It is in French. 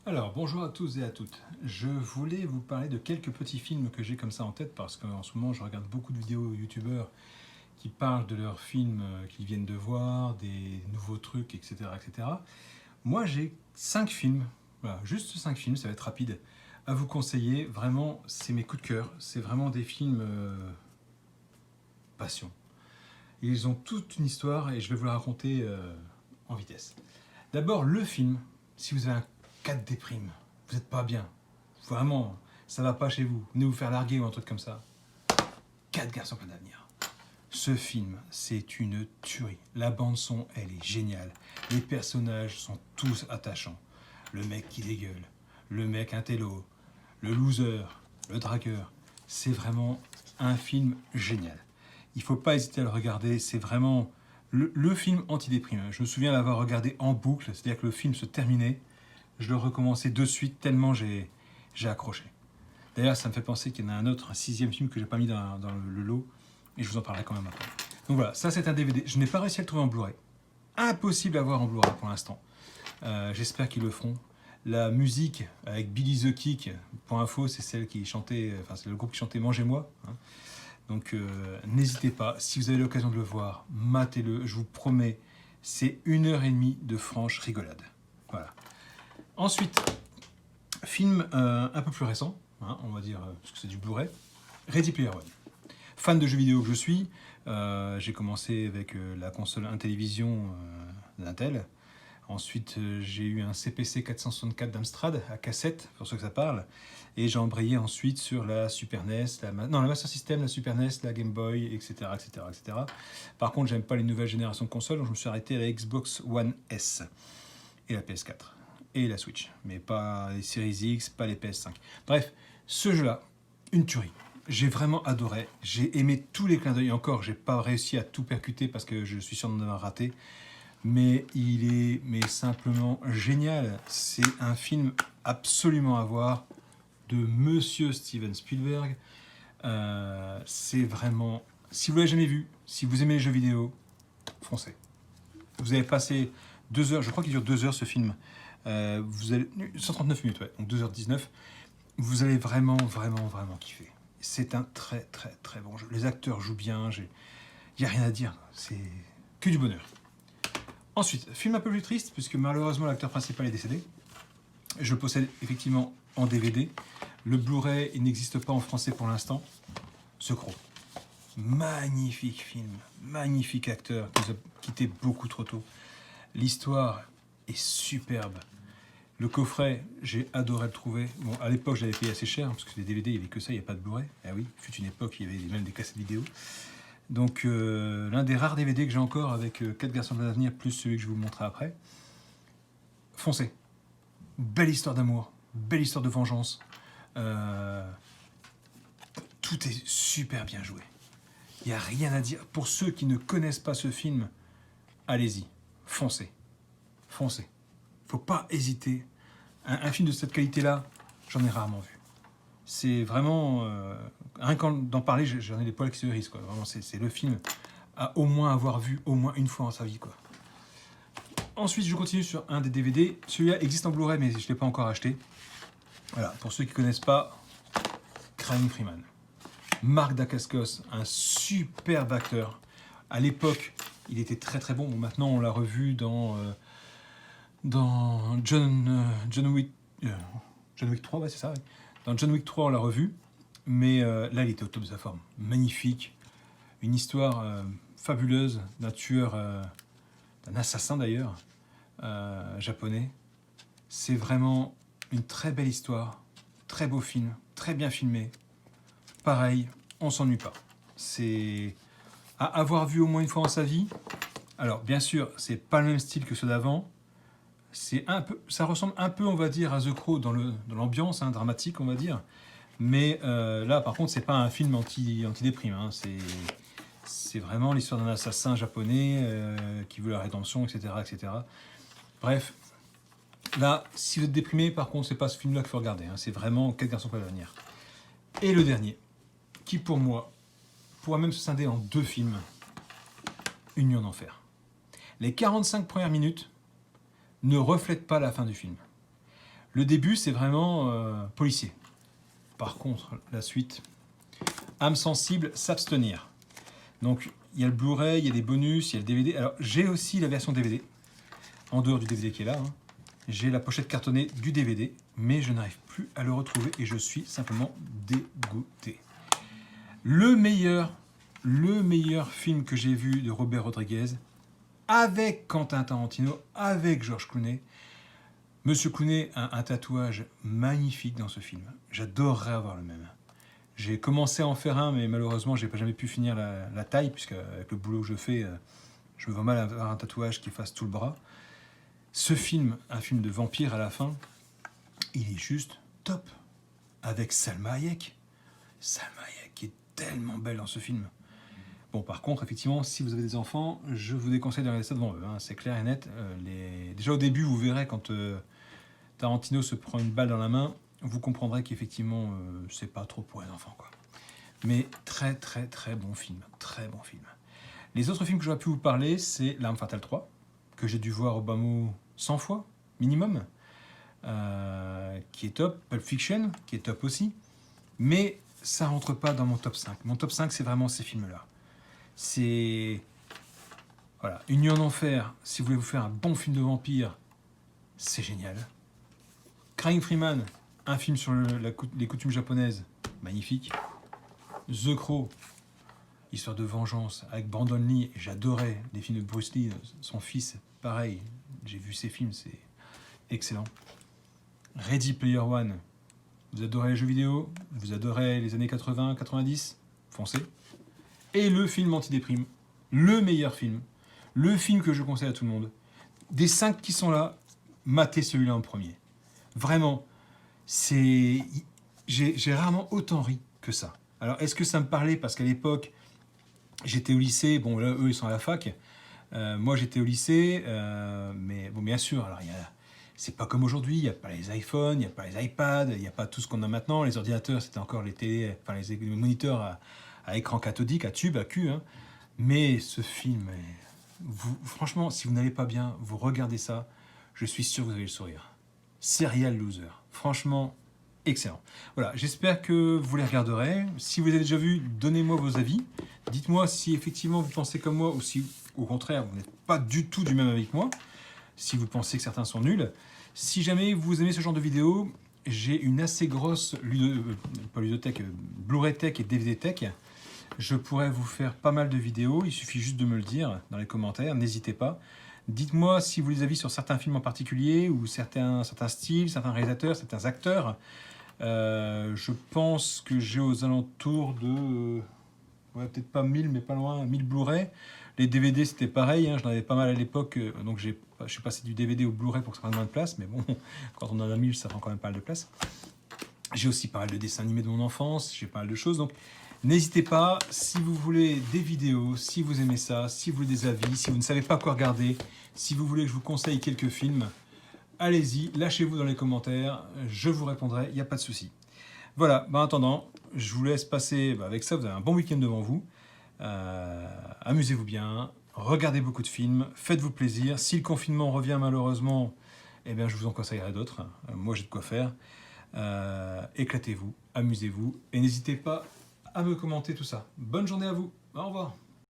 Alors, bonjour à tous et à toutes. Je voulais vous parler de quelques petits films que j'ai comme ça en tête parce qu'en ce moment, je regarde beaucoup de vidéos youtubeurs qui parlent de leurs films qu'ils viennent de voir, des nouveaux trucs, etc. etc. Moi, j'ai 5 films, voilà, juste 5 films, ça va être rapide, à vous conseiller. Vraiment, c'est mes coups de cœur. C'est vraiment des films passion. Ils ont toute une histoire et je vais vous la raconter en vitesse. D'abord, le film, si vous avez un 4 déprime, vous n'êtes pas bien, vraiment, ça va pas chez vous, venez vous faire larguer ou un truc comme ça. 4 garçons plein d'avenir. Ce film, c'est une tuerie. La bande-son, elle est géniale. Les personnages sont tous attachants. Le mec qui dégueule, le mec intello, le loser, le dragueur. C'est vraiment un film génial. Il ne faut pas hésiter à le regarder, c'est vraiment le film antidéprime. Je me souviens l'avoir regardé en boucle, c'est-à-dire que le film se terminait, je le recommençais de suite tellement j'ai accroché. D'ailleurs, ça me fait penser qu'il y en a un autre, un 6e film que j'ai pas mis dans le lot, et je vous en parlerai quand même après. Donc voilà, ça c'est un DVD. Je n'ai pas réussi à le trouver en Blu-ray. Impossible à voir en Blu-ray pour l'instant. J'espère qu'ils le feront. La musique avec Billy the Kick, pour info, c'est celle qui chantait, enfin c'est le groupe qui chantait Mangez-moi. Hein. Donc n'hésitez pas, si vous avez l'occasion de le voir, matez-le, je vous promets, c'est 1h30 de franche rigolade. Voilà. Ensuite, film un peu plus récent, hein, on va dire, parce que c'est du Blu-ray, Ready Player One. Fan de jeux vidéo que je suis, j'ai commencé avec la console Intellivision d'Intel. Ensuite, j'ai eu un CPC 464 d'Amstrad à cassette, pour ceux que ça parle. Et j'ai embrayé ensuite sur la Super NES, la Master System, la Super NES, la Game Boy, etc. etc., etc. Par contre, j'aime pas les nouvelles générations de consoles, donc je me suis arrêté à la Xbox One S et la PS4 et la Switch. Mais pas les Series X, pas les PS5. Bref, ce jeu-là, une tuerie. J'ai vraiment adoré. J'ai aimé tous les clins d'œil. Encore, j'ai pas réussi à tout percuter parce que je suis sûr d'en avoir raté. Mais il est simplement génial. C'est un film absolument à voir de Monsieur Steven Spielberg. C'est vraiment... Si vous l'avez jamais vu, si vous aimez les jeux vidéo, foncez. Vous avez passé 2 heures, je crois qu'il dure 2 heures ce film. Vous allez 139 minutes, ouais, donc 2h19. Vous allez vraiment, vraiment, vraiment kiffer. C'est un très, très, très bon jeu. Les acteurs jouent bien, il n'y a rien à dire. C'est que du bonheur. Ensuite, film un peu plus triste, puisque malheureusement l'acteur principal est décédé. Je le possède effectivement en DVD. Le Blu-ray, il n'existe pas en français pour l'instant. The Crow. Magnifique film, magnifique acteur qui nous a quitté beaucoup trop tôt. L'histoire est superbe. Le coffret, j'ai adoré le trouver. Bon, à l'époque, je l'avais payé assez cher, parce que les DVD, il n'y avait que ça, il n'y a pas de Blu-ray. Ah oui, il fut une époque, il y avait même des cassettes vidéo. Donc, l'un des rares DVD que j'ai encore avec 4 garçons de l'avenir, plus celui que je vous montrerai après. Foncez. Belle histoire d'amour, belle histoire de vengeance. Tout est super bien joué. Il n'y a rien à dire. Pour ceux qui ne connaissent pas ce film, allez-y, foncez. Foncez. Faut pas hésiter. Un film de cette qualité-là, j'en ai rarement vu. C'est vraiment... rien qu'en d'en parler, j'en ai les poils qui se hérissent, quoi. Vraiment, c'est le film à au moins avoir vu au moins une fois dans sa vie, quoi. Ensuite, je continue sur un des DVD. Celui-là existe en Blu-ray, mais je ne l'ai pas encore acheté. Voilà, pour ceux qui ne connaissent pas, Crying Freeman. Marc Dacascos, un superbe acteur. À l'époque, il était très très bon. Bon, maintenant, on l'a revu dans John Wick 3, ouais, c'est ça. Ouais. Dans John Wick 3, on l'a revu. Mais là, il était au top de sa forme. Magnifique. Une histoire fabuleuse d'un tueur, d'un assassin d'ailleurs, japonais. C'est vraiment une très belle histoire. Très beau film. Très bien filmé. Pareil, on s'ennuie pas. C'est à avoir vu au moins une fois dans sa vie. Alors, bien sûr, c'est pas le même style que ceux d'avant. C'est un peu, ça ressemble un peu, on va dire, à The Crow dans l'ambiance dramatique, on va dire. Mais là, par contre, c'est pas un film anti-déprime. Hein. C'est vraiment l'histoire d'un assassin japonais qui veut la rédemption, etc., etc. Bref, là, si vous êtes déprimé, par contre, c'est pas ce film-là qu'il faut regarder. Hein. C'est vraiment 4 garçons pour l'avenir. Et le dernier, qui pour moi pourra même se scinder en 2 films, Une nuit en enfer. Les 45 premières minutes ne reflètent pas la fin du film. Le début, c'est vraiment policier. Par contre, la suite, âme sensible, s'abstenir. Donc, il y a le Blu-ray, il y a des bonus, il y a le DVD. Alors, j'ai aussi la version DVD, en dehors du DVD qui est là. Hein. J'ai la pochette cartonnée du DVD, mais je n'arrive plus à le retrouver et je suis simplement dégoûté. Le meilleur film que j'ai vu de Robert Rodriguez, avec Quentin Tarantino, avec George Clooney. Monsieur Clooney a un tatouage magnifique dans ce film. J'adorerais avoir le même. J'ai commencé à en faire un, mais malheureusement, je n'ai jamais pu finir la taille, puisque avec le boulot que je fais, je me vois mal avoir un tatouage qui fasse tout le bras. Ce film, un film de vampire à la fin, il est juste top. Avec Salma Hayek. Salma Hayek qui est tellement belle dans ce film. Bon, par contre, effectivement, si vous avez des enfants, je vous déconseille de regarder ça devant eux. Hein, c'est clair et net. Déjà au début, vous verrez quand Tarantino se prend une balle dans la main, vous comprendrez qu'effectivement, c'est pas trop pour un enfant, quoi. Mais très, très, très bon film. Très bon film. Les autres films que j'aurais pu vous parler, c'est L'Arme Fatale 3, que j'ai dû voir au bas mot 100 fois, minimum, qui est top. Pulp Fiction, qui est top aussi. Mais ça rentre pas dans mon top 5. Mon top 5, c'est vraiment ces films-là. C'est... Voilà, Une nuit en enfer, si vous voulez vous faire un bon film de vampire, c'est génial. Crying Freeman, un film sur les coutumes japonaises, magnifique. The Crow, histoire de vengeance, avec Brandon Lee, j'adorais les films de Bruce Lee, son fils, pareil, j'ai vu ces films, c'est excellent. Ready Player One, vous adorez les jeux vidéo, vous adorez les années 80, 90, foncez. Et le film anti-déprime, le meilleur film, le film que je conseille à tout le monde. Des 5 qui sont là, matez celui-là en premier. Vraiment, j'ai rarement autant ri que ça. Alors, est-ce que ça me parlait parce qu'à l'époque, j'étais au lycée, bon là, eux, ils sont à la fac. Moi, j'étais au lycée, mais bon, bien sûr, alors c'est pas comme aujourd'hui, il n'y a pas les iPhones, il n'y a pas les iPads, il n'y a pas tout ce qu'on a maintenant. Les ordinateurs, c'était encore les télé, enfin les moniteurs à écran cathodique, à tube, à cul. Hein. Mais ce film, franchement, si vous n'allez pas bien, vous regardez ça, je suis sûr que vous avez le sourire. Serial Loser. Franchement, excellent. Voilà, j'espère que vous les regarderez. Si vous avez déjà vu, donnez-moi vos avis. Dites-moi si effectivement vous pensez comme moi ou si, au contraire, vous n'êtes pas du tout du même avec moi. Si vous pensez que certains sont nuls. Si jamais vous aimez ce genre de vidéo, j'ai une assez grosse ludothèque, Blu-ray Tech et DVD Tech. Je pourrais vous faire pas mal de vidéos, il suffit juste de me le dire dans les commentaires, n'hésitez pas. Dites-moi si vous les avez sur certains films en particulier, ou certains styles, certains réalisateurs, certains acteurs. Je pense que j'ai aux alentours de... ouais, peut-être pas 1000, mais pas loin, 1000 Blu-ray. Les DVD, c'était pareil, hein, j'en avais pas mal à l'époque, donc je suis passé du DVD au Blu-ray pour que ça prenne moins de place, mais bon, quand on en a 1000, ça prend quand même pas mal de place. J'ai aussi pas mal de dessins animés de mon enfance, j'ai pas mal de choses, donc n'hésitez pas, si vous voulez des vidéos, si vous aimez ça, si vous voulez des avis, si vous ne savez pas quoi regarder, si vous voulez que je vous conseille quelques films, allez-y, lâchez-vous dans les commentaires, je vous répondrai, il n'y a pas de souci. Voilà, en attendant, je vous laisse passer, avec ça, vous avez un bon week-end devant vous. Amusez-vous bien, regardez beaucoup de films, faites-vous plaisir. Si le confinement revient malheureusement, eh bien, je vous en conseillerai d'autres. Moi, j'ai de quoi faire. Éclatez-vous, amusez-vous et n'hésitez pas à me commenter tout ça. Bonne journée à vous, au revoir.